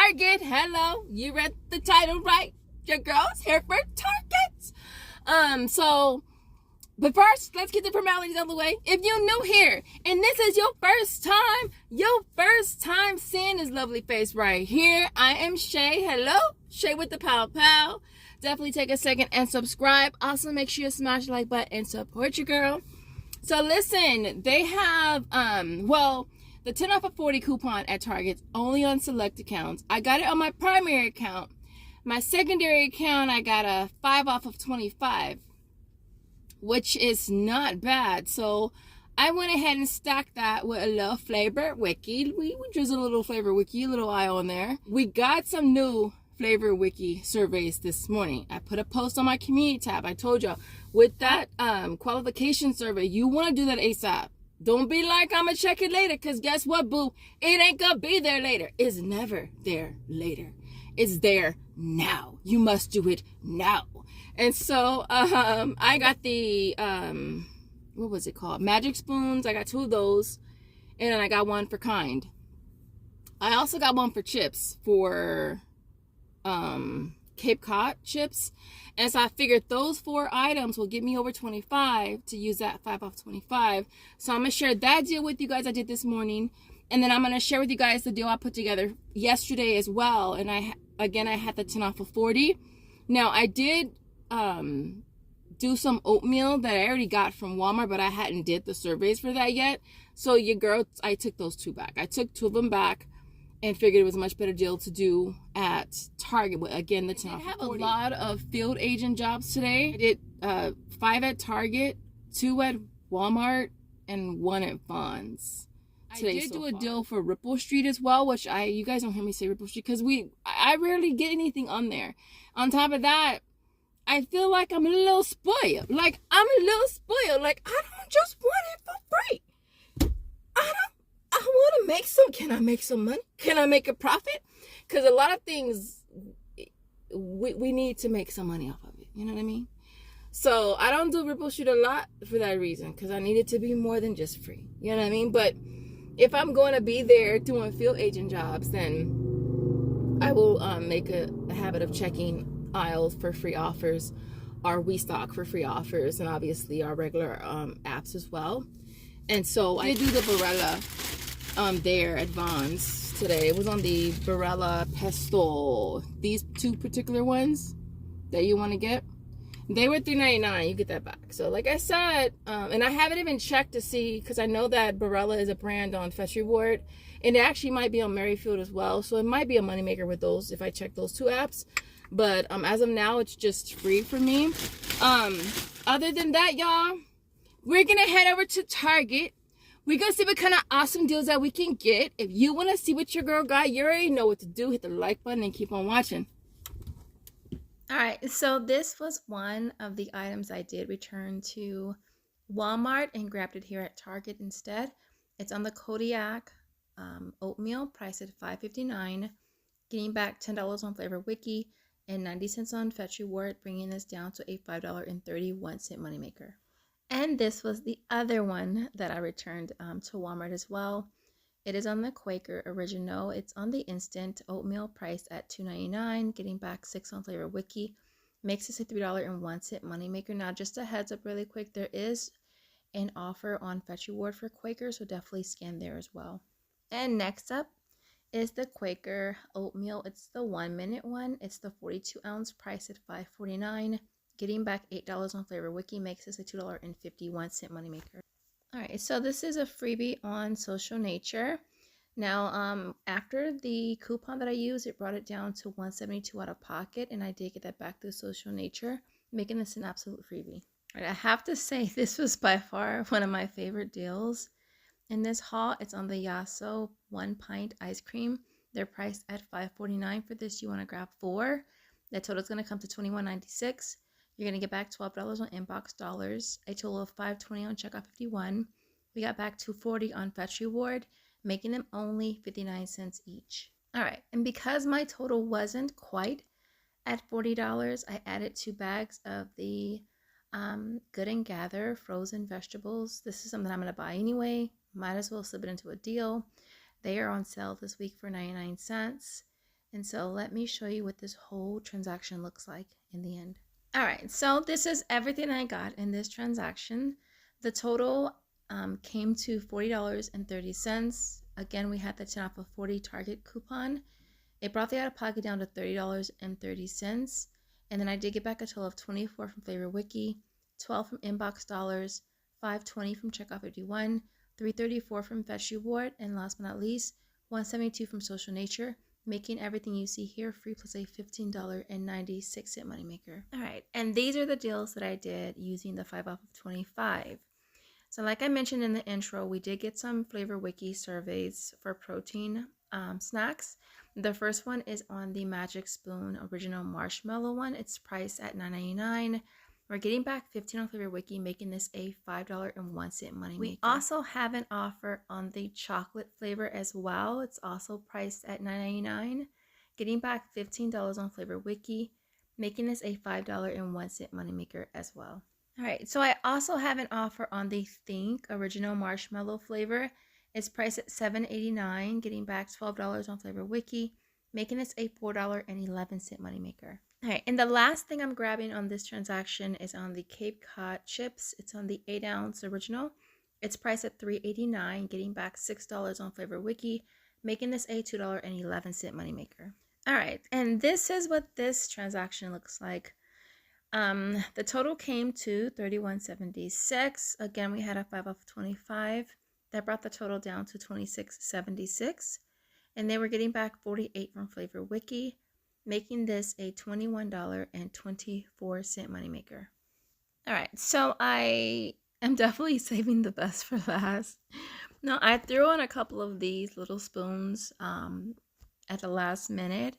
Target. Hello, you read the title right. Your girl's here for Target. But first, let's get the formalities out of the way. If you're new here and this is your first time seeing this lovely face right here, I am Shay. Hello, Shay with the Pow Pow. Definitely take a second and subscribe. Also, make sure you smash the like button and support your girl. So listen, they have, the 10 off of 40 coupon at Target only on select accounts. I got it on my primary account. My secondary account, I got a 5 off of 25, which is not bad. So I went ahead and stacked that with a little flavor Wiki. We drizzled a little flavor Wiki, a little eye on there. We got some new flavor Wiki surveys this morning. I put a post on my community tab. I told y'all with that qualification survey, you want to do that ASAP. Don't be like, I'm going to check it later, because guess what, boo? It ain't going to be there later. It's never there later. It's there now. You must do it now. And so I got the, what was it called? Magic spoons. I got 2 of those. And then I got one for Kind. I also got one for chips, for Cape Cod chips. And so I figured those 4 items will get me over 25 to use that 5 off 25. So I'm going to share that deal with you guys I did this morning. And then I'm going to share with you guys the deal I put together yesterday as well. And I had the 10 off of 40. Now I did do some oatmeal that I already got from Walmart, but I hadn't did the surveys for that yet. So your girl, I took those 2 back. I took 2 of them back and figured it was a much better deal to do at Target. But again, the 10 off. I have a lot of field agent jobs today. I did 5 at Target, 2 at Walmart, and 1 at Vons. Today, I did do a deal for Ripple Street as well, which you guys don't hear me say Ripple Street because I rarely get anything on there. On top of that, I feel like I'm a little spoiled. Like I don't just want it for free. I want to make some. Can I make some money? Can I make a profit? Because a lot of things we need to make some money off of it. You know what I mean? So I don't do Ripple Street a lot for that reason, because I need it to be more than just free. You know what I mean? But if I'm going to be there doing field agent jobs, then I will make a habit of checking aisles for free offers, our WeStock for free offers, and obviously our regular apps as well. And so I did do the Barella there at Vons today. It was on the Barella Pesto. These 2 particular ones that you want to get, they were $3.99. You get that back. So like I said, and I haven't even checked to see, because I know that Barella is a brand on Fetch Reward, and it actually might be on Merryfield as well. So it might be a moneymaker with those if I check those 2 apps. But as of now, it's just free for me. Other than that, y'all, we're going to head over to Target. We're going to see what kind of awesome deals that we can get. If you want to see what your girl got, you already know what to do. Hit the like button and keep on watching. All right, so this was one of the items I did return to Walmart and grabbed it here at Target instead. It's on the Kodiak oatmeal, priced at $5.59, getting back $10 on Flavor Wiki and 90 cents on Fetch Reward, bringing this down to a $5.31 moneymaker. And this was the other one that I returned to Walmart as well. It is on the Quaker Original. It's on the instant oatmeal, priced at $2.99, getting back 6 on Flavor Wiki. Makes this a $3.01 moneymaker. Now, just a heads up really quick, there is an offer on Fetch Reward for Quaker, so definitely scan there as well. And next up is the Quaker oatmeal. It's the 1-minute one. It's the 42-ounce, priced at $5.49. Getting back $8 on Flavor Wiki makes this a $2.51 moneymaker. All right, so this is a freebie on Social Nature. Now, after the coupon that I used, it brought it down to $172 out of pocket, and I did get that back through Social Nature, making this an absolute freebie. All right, I have to say this was by far one of my favorite deals. In this haul, it's on the Yasso 1-pint ice cream. They're priced at $5.49 for this. You want to grab 4. The total is going to come to $21.96. You're going to get back $12 on inbox dollars, a total of $5.20 on checkout 51. We got back $2.40 on Fetch Reward, making them only 59 cents each. All right, and because my total wasn't quite at $40, I added 2 bags of the Good and Gather frozen vegetables. This is something I'm going to buy anyway. Might as well slip it into a deal. They are on sale this week for 99 cents. And so let me show you what this whole transaction looks like in the end. All right, so this is everything I got in this transaction. The total came to $40.30. Again, we had the 10 off of 40 Target coupon. It brought the out-of-pocket down to $30.30. And then I did get back a total of 24 from Flavor Wiki, 12 from Inbox Dollars, 520 from Checkout 51, 334 from Fetch Reward, and last but not least, 172 from Social Nature, making everything you see here free plus a $15.96 moneymaker. All right, and these are the deals that I did using the 5 off of 25. So like I mentioned in the intro, we did get some Flavor Wiki surveys for protein snacks. The first one is on the Magic Spoon Original Marshmallow one. It's priced at $9.99. We're getting back 15 on Flavor Wiki, making this a $5.01 moneymaker. We also have an offer on the chocolate flavor as well. It's also priced at $9.99. Getting back $15 on Flavor Wiki, making this a $5.01 moneymaker as well. All right, so I also have an offer on the Think Original Marshmallow flavor. It's priced at $7.89, getting back $12 on Flavor Wiki, making this a $4.11 moneymaker. All right, and the last thing I'm grabbing on this transaction is on the Cape Cod chips. It's on the 8-ounce original. It's priced at $3.89, getting back $6 on Flavor Wiki, making this a $2.11 moneymaker. All right, and this is what this transaction looks like. The total came to $31.76. Again, we had a 5 off 25. That brought the total down to $26.76. And they were getting back 48 from Flavor Wiki, making this a $21.24 moneymaker. All right, so I am definitely saving the best for last. Now, I threw on a couple of these little spoons at the last minute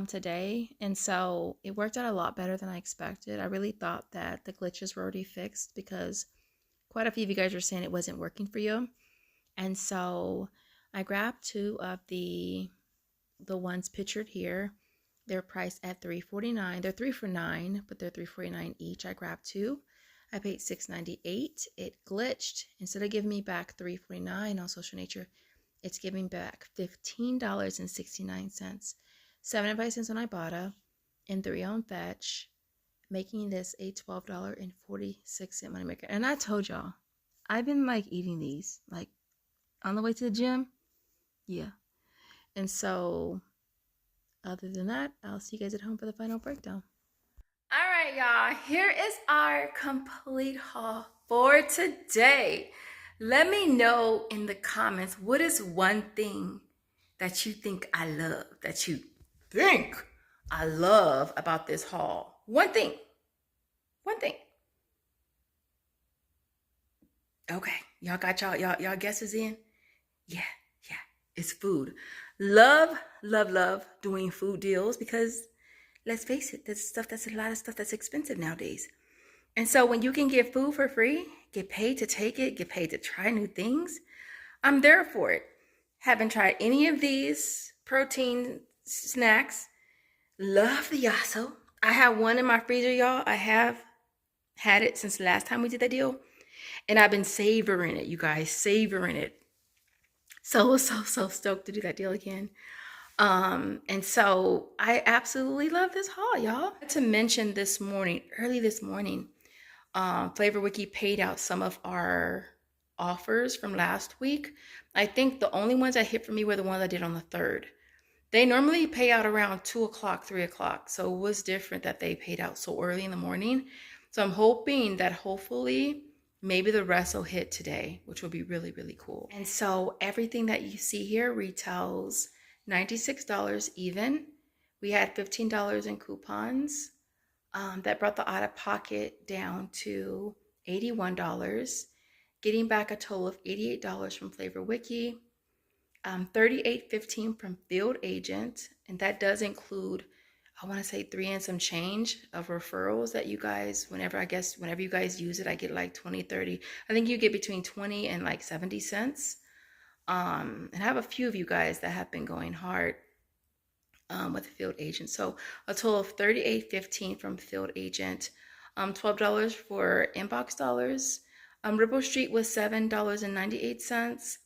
today, and so it worked out a lot better than I expected. I really thought that the glitches were already fixed because quite a few of you guys were saying it wasn't working for you. And so I grabbed 2 of the ones pictured here. They're priced at $3.49. They're 3 for $9, but they're $3.49 each. I grabbed 2. I paid $6.98. It glitched. Instead of giving me back $3.49 on Social Nature, it's giving back $15.69. 75 cents on Ibotta, and 3 on Fetch, making this a $12.46 moneymaker. And I told y'all, I've been like eating these like on the way to the gym. Yeah. And so other than that, I'll see you guys at home for the final breakdown. All right, y'all, here is our complete haul for today. Let me know in the comments, what is one thing that you think I love, that you think I love about this haul? One thing. Okay, y'all got y'all guesses in? Yeah, it's food. Love doing food deals because let's face it, that's a lot of stuff that's expensive nowadays. And so when you can get food for free, get paid to take it, get paid to try new things, I'm there for it. Haven't tried any of these protein snacks. Love the Yasso. I have one in my freezer, y'all. I have had it since the last time we did that deal. And I've been savoring it, you guys, savoring it. So stoked to do that deal again. And so I absolutely love this haul, y'all. To mention this morning, early this morning, Flavor Wiki paid out some of our offers from last week. I think the only ones that hit for me were the ones I did on the 3rd. They normally pay out around 2 o'clock, 3 o'clock. So it was different that they paid out so early in the morning. So I'm hoping that hopefully maybe the rest will hit today, which will be really, really cool. And so everything that you see here retails $96 even. We had $15 in coupons. That brought the out-of-pocket down to $81, getting back a total of $88 from Flavor Wiki, $38.15 from Field Agent, and that does include, I want to say 3 and some change of referrals that you guys, whenever you guys use it, I get like 20, 30. I think you get between 20 and like 70 cents. And I have a few of you guys that have been going hard with the Field Agent. So a total of $38.15 from Field Agent, $12 for Inbox Dollars. Ripple Street was $7.98.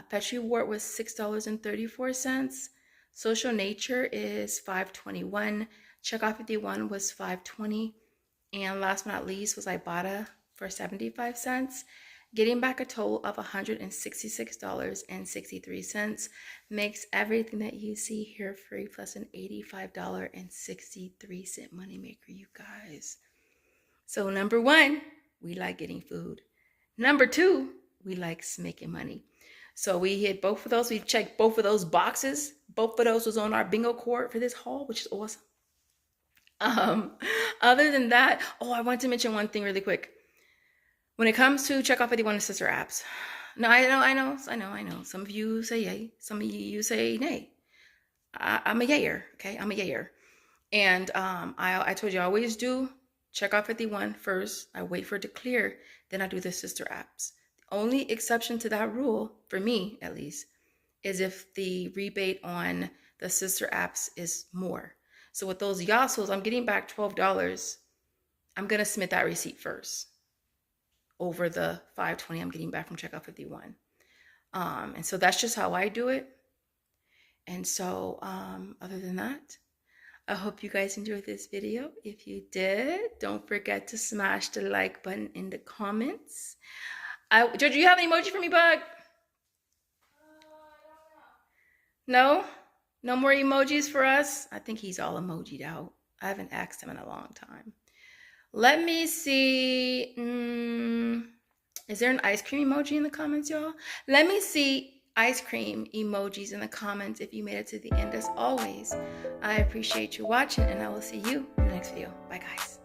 Fetch Reward was $6.34. Social Nature is $5.21. Checkout 51 was $5.20. And last but not least was Ibotta for 75 cents. Getting back a total of $166.63 makes everything that you see here free, plus an $85.63 moneymaker, you guys. So number one, we like getting food. Number two, we like making money. So we hit both of those. We checked both of those boxes. Both of those was on our bingo board for this haul, which is awesome. Other than that, I want to mention one thing really quick. When it comes to Checkout 51 and sister apps, now I know. Some of you say yay, some of you say nay. I'm a yayer, okay? I'm a yayer. And I told you I always do Checkout 51 first. I wait for it to clear, then I do the sister apps. The only exception to that rule, for me at least, is if the rebate on the sister apps is more. So with those Yasos, I'm getting back $12. I'm going to submit that receipt first over the $5.20 I'm getting back from Checkout 51. And so that's just how I do it. And so other than that, I hope you guys enjoyed this video. If you did, don't forget to smash the like button in the comments. George, you have an emoji for me, bug? No? No more emojis for us? I think he's all emojied out. I haven't asked him in a long time. Let me see. Is there an ice cream emoji in the comments, y'all? Let me see ice cream emojis in the comments if you made it to the end. As always, I appreciate you watching, and I will see you in the next video. Bye, guys.